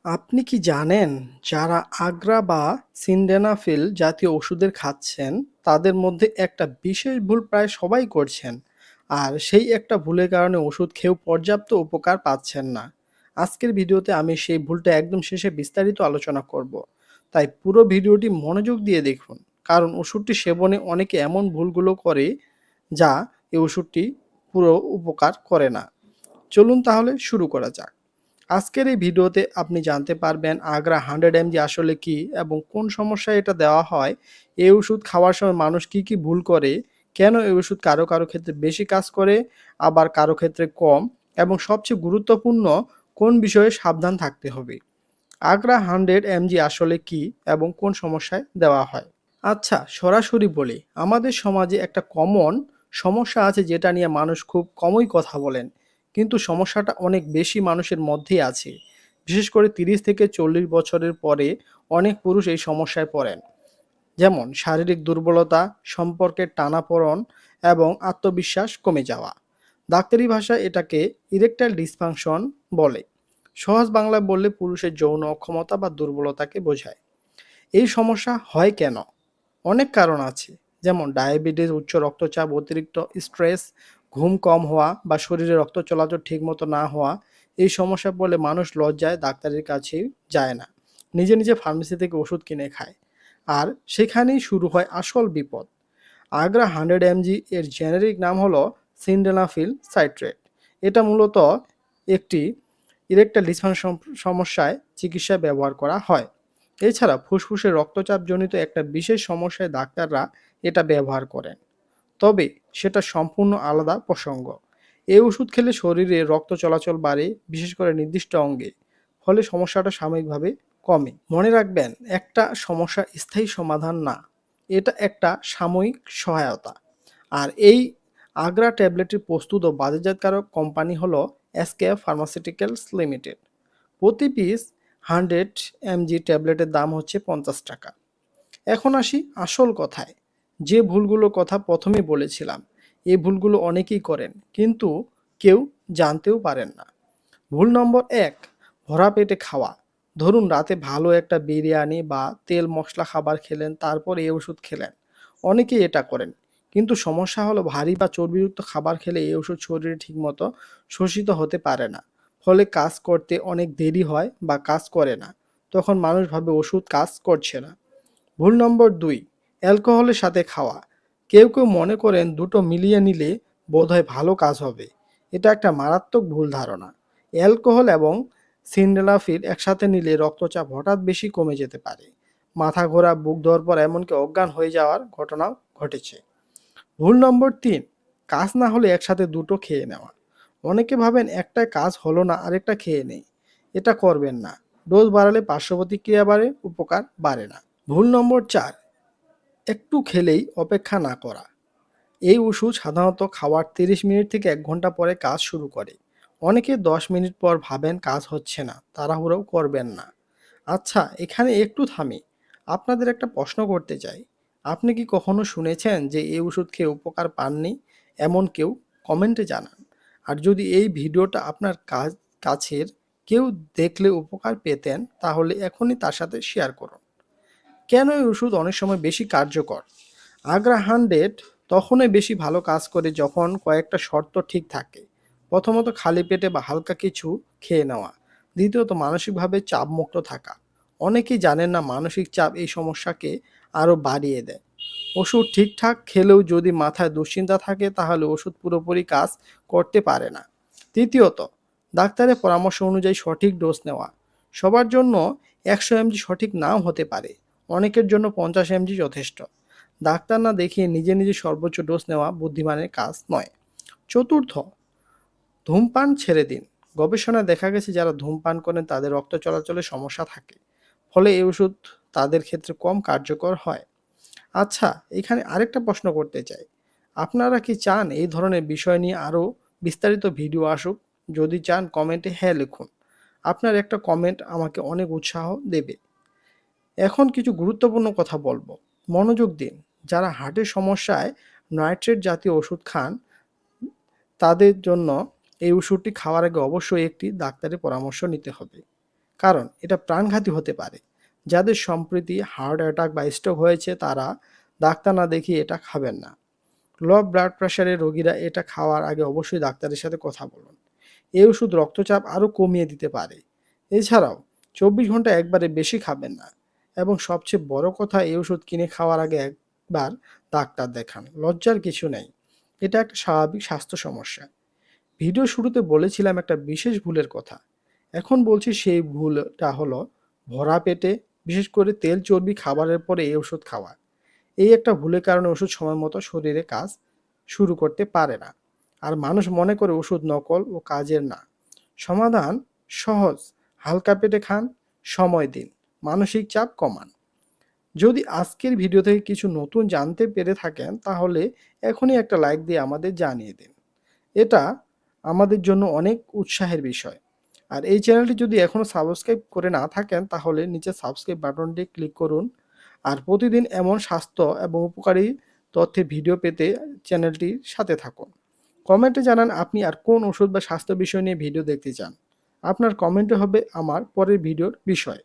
আপনি কি জানেন যারা আগ্রা বা সিন্ডেনাফিল জাতীয় ওষুধের খাচ্ছেন তাদের মধ্যে একটা বিশেষ ভুল প্রায় সবাই করছেন, আর সেই একটা ভুলের কারণে ওষুধ খেয়েও পর্যাপ্ত উপকার পাচ্ছেন না। আজকের ভিডিওতে আমি সেই ভুলটা একদম শেষে বিস্তারিত আলোচনা করব, তাই পুরো ভিডিওটি মনোযোগ দিয়ে দেখুন। কারণ ওষুধটি সেবনে অনেকে এমন ভুলগুলো করে যা এই ওষুধটি পুরো উপকার করে না। চলুন তাহলে শুরু করা যাক। আজকের এই ভিডিওতে আপনি জানতে পারবেন আগ্রা 100 mg আসলে কি এবং কোন সমস্যায় এটা দেওয়া হয়, এই ওষুধ খাওয়ার সময় মানুষ কি কি ভুল করে, কেন এই ওষুধ কারো কারো ক্ষেত্রে বেশি কাজ করে আবার কারো ক্ষেত্রে কম, এবং সবচেয়ে গুরুত্বপূর্ণ কোন বিষয়ে সাবধান থাকতে হবে। আগ্রা 100 mg আসলে কি এবং কোন সমস্যায় দেওয়া হয়। আচ্ছা, সরাসরি বলি, আমাদের সমাজে একটা কমন সমস্যা আছে যেটা নিয়ে মানুষ খুব কমই কথা বলেন, কিন্তু সমস্যাটা অনেক বেশি মানুষের মধ্যেই আছে। বিশেষ করে 30 থেকে 40 বছরের পরে অনেক পুরুষ এই সমস্যায় পড়েন, যেমন শারীরিক দুর্বলতা, সম্পর্কের টানাপোড়েন এবং আত্মবিশ্বাস কমে যাওয়া। ডাক্তারি ভাষায় এটাকে ইরেকটাইল ডিসফাংশন বলে। সহজ বাংলায় বললে পুরুষের যৌন অক্ষমতা বা দুর্বলতাকে বোঝায়। এই সমস্যা হয় কেন? অনেক কারণ আছে, যেমন ডায়াবেটিস, উচ্চ রক্তচাপ, অতিরিক্ত স্ট্রেস, ঘুম কম হওয়া বা শরীরে রক্ত চলাচল ঠিকমতো না হওয়া। এই সমস্যা পড়লে মানুষ লজ্জায় ডাক্তারের কাছে যায় না, নিজে নিজে ফার্মেসি থেকে ওষুধ কিনে খায়, আর সেখানেই শুরু হয় আসল বিপদ। আগ্রা 100 mg এর জেনেরিক নাম হলো সিন্ডেনাফিল সাইট্রেট। এটা মূলত একটি ইরেকটাইল ডিসফাংশন সমস্যায় চিকিৎসায় ব্যবহার করা হয়। এছাড়া ফুসফুসে রক্তচাপজনিত একটা বিশেষ সমস্যায় ডাক্তাররা এটা ব্যবহার করেন, তবে সেটা সম্পূর্ণ আলাদা প্রসঙ্গ। এই ওষুধ খেলে শরীরে রক্ত চলাচল বাড়ে, বিশেষ করে নির্দিষ্ট অঙ্গে, ফলে সমস্যাটা সাময়িকভাবে কমে। মনে রাখবেন, একটা সমস্যা স্থায়ী সমাধান না, এটা একটা সাময়িক সহায়তা। আর এই আগ্রা ট্যাবলেটের প্রস্তুত ও বাজারজাতকারক কোম্পানি হলো এসকে ফার্মাসিউটিক্যালস লিমিটেড। প্রতি পিস 100 mg ট্যাবলেটের দাম হচ্ছে 50 টাকা। এখন আসি আসল কথায়, যে ভুলগুলোর কথা প্রথমেই বলেছিলাম। এই ভুলগুলো অনেকেই করেন, কিন্তু কেউ জানতেও পারেন না। ভুল নম্বর 1, ভরা পেটে খাওয়া। ধরুন রাতে ভালো একটা বিরিয়ানি বা তেল মশলা খাবার খেলেন, তারপর এই ওষুধ খেলেন। অনেকেই এটা করেন, কিন্তু সমস্যা হলো ভারী বা চর্বিযুক্ত খাবার খেলে এই ওষুধ শরীরে ঠিকমতো শোষিত হতে পারে না, ফলে কাজ করতে অনেক দেরি হয় বা কাজ করে না। তখন মানুষ ভাবে ওষুধ কাজ করছে না। ভুল নম্বর 2, অ্যালকোহলের সাথে খাওয়া। কেউ কেউ মনে করেন দুটো মিলিয়ে নিলে বোধহয় ভালো কাজ হবে। এটা একটা মারাত্মক ভুল ধারণা। অ্যালকোহল এবং সিন্ডেলাফিল একসাথে নিলে রক্তচাপ হঠাৎ বেশি কমে যেতে পারে, মাথা ঘোরা, বুক ধড়ফড়, এমনকি অজ্ঞান হয়ে যাওয়ার ঘটনাও ঘটেছে। ভুল নম্বর 3, কাজ না হলে একসাথে দুটো খেয়ে নেওয়া। অনেকে ভাবেন একটাই কাজ হলো না আরেকটা খেয়ে নেই। এটা করবেন না। ডোজ বাড়ালে পার্শ্ব প্রতিক্রিয়া বাড়ে, উপকার বাড়ে না। ভুল নম্বর 4, একটু খেলেই অপেক্ষা না করা। এই ওষুধ সাধারণত খাওয়ার 30 মিনিট থেকে 1 ঘন্টা পরে কাজ শুরু করে। অনেকে 10 মিনিট পর ভাবেন কাজ হচ্ছে না, তাড়াহুড়োও করবেন না। আচ্ছা, এখানে একটু থামি। আপনাদের একটা প্রশ্ন করতে চাই। আপনি কি কখনো শুনেছেন যে এই ওষুধ খেয়ে উপকার পাননি? এমন কেউ কমেন্টে জানান। আর যদি এই ভিডিওটা আপনার কাছের কেউ দেখলে উপকার পেতেন, তাহলে এখনই তার সাথে শেয়ার করুন। কেন এই ওষুধ অনেক সময় বেশি কার্যকর? আগ্রা 100 তখনই বেশি ভালো কাজ করে যখন কয়েকটা শর্ত ঠিক থাকে। প্রথমত, খালি পেটে বা হালকা কিছু খেয়ে নেওয়া। দ্বিতীয়ত, মানসিকভাবে চাপমুক্ত থাকা। অনেকেই জানেন না মানসিক চাপ এই সমস্যাকে আরও বাড়িয়ে দেয়। ওষুধ ঠিকঠাক খেলেও যদি মাথায় দুশ্চিন্তা থাকে, তাহলে ওষুধ পুরোপুরি কাজ করতে পারে না। তৃতীয়ত, ডাক্তারের পরামর্শ অনুযায়ী সঠিক ডোজ নেওয়া। সবার জন্য 100 mg সঠিক নাও হতে পারে, অনেকের জন্য 50 mg যথেষ্ট। ডাক্তার না দেখিয়ে নিজে নিজে সর্বোচ্চ ডোজ নেওয়া বুদ্ধিমানের কাজ নয়। চতুর্থ, ধূমপান ছেড়ে দিন। গবেষণায় দেখা গেছে যারা ধূমপান করেন তাদের রক্ত চলাচলের সমস্যা থাকে, ফলে এই ওষুধ তাদের ক্ষেত্রে কম কার্যকর হয়। আচ্ছা, এখানে আরেকটা প্রশ্ন করতে চাই। আপনারা কি চান এই ধরনের বিষয় নিয়ে আরও বিস্তারিত ভিডিও আসুক? যদি চান কমেন্টে হ্যাঁ লিখুন। আপনার একটা কমেন্ট আমাকে অনেক উৎসাহ দেবে। এখন কিছু গুরুত্বপূর্ণ কথা বলবো, মনোযোগ দিন। যারা হার্টের সমস্যায় নাইট্রেট জাতীয় ওষুধ খান, তাদের জন্য এই ওষুধটি খাওয়ার আগে অবশ্যই একটি ডাক্তারের পরামর্শ নিতে হবে, কারণ এটা প্রাণঘাতী হতে পারে। যাদের সম্প্রতি হার্ট অ্যাটাক বা স্ট্রোক হয়েছে তারা ডাক্তার না দেখিয়ে এটা খাবেন না। লো ব্লাড প্রেশারের রোগীরা এটা খাওয়ার আগে অবশ্যই ডাক্তারের সাথে কথা বলুন। এই ওষুধ রক্তচাপ আরও কমিয়ে দিতে পারে। এছাড়াও 24 ঘন্টা একবারে বেশি খাবেন না এবং সবচেয়ে বড় কথা, এই ওষুধ কিনে খাওয়ার আগে একবার ডাক্তার দেখান। লজ্জার কিছু নেই, এটা একটা স্বাভাবিক স্বাস্থ্য সমস্যা। ভিডিও শুরুতে বলেছিলাম একটা বিশেষ ভুলের কথা, এখন বলছি সেই ভুলটা হলো ভরা পেটে, বিশেষ করে তেল চর্বি খাবারের পরে এই ওষুধ খাওয়া। এই একটা ভুলের কারণে ওষুধ সময় মতো শরীরে কাজ শুরু করতে পারে না, আর মানুষ মনে করে ওষুধ নকল ও কাজের না। সমাধান সহজ, হালকা পেটে খান, সময় দিন, মানসিক চাপ কমান। যদি আজকের ভিডিও থেকে কিছু নতুন জানতে পেরে থাকেন তাহলে এখনই একটা লাইক দিয়ে আমাদের জানিয়ে দিন, এটা আমাদের জন্য অনেক উৎসাহের বিষয়। আর এই চ্যানেলটি যদি এখনও সাবস্ক্রাইব করে না থাকেন তাহলে নিচে সাবস্ক্রাইব বাটনটি ক্লিক করুন। আর প্রতিদিন এমন স্বাস্থ্য এবং উপকারী তথ্যের ভিডিও পেতে চ্যানেলটির সাথে থাকুন। কমেন্টে জানান আপনি আর কোন ওষুধ বা স্বাস্থ্য বিষয় নিয়ে ভিডিও দেখতে চান। আপনার কমেন্টে হবে আমার পরের ভিডিওর বিষয়।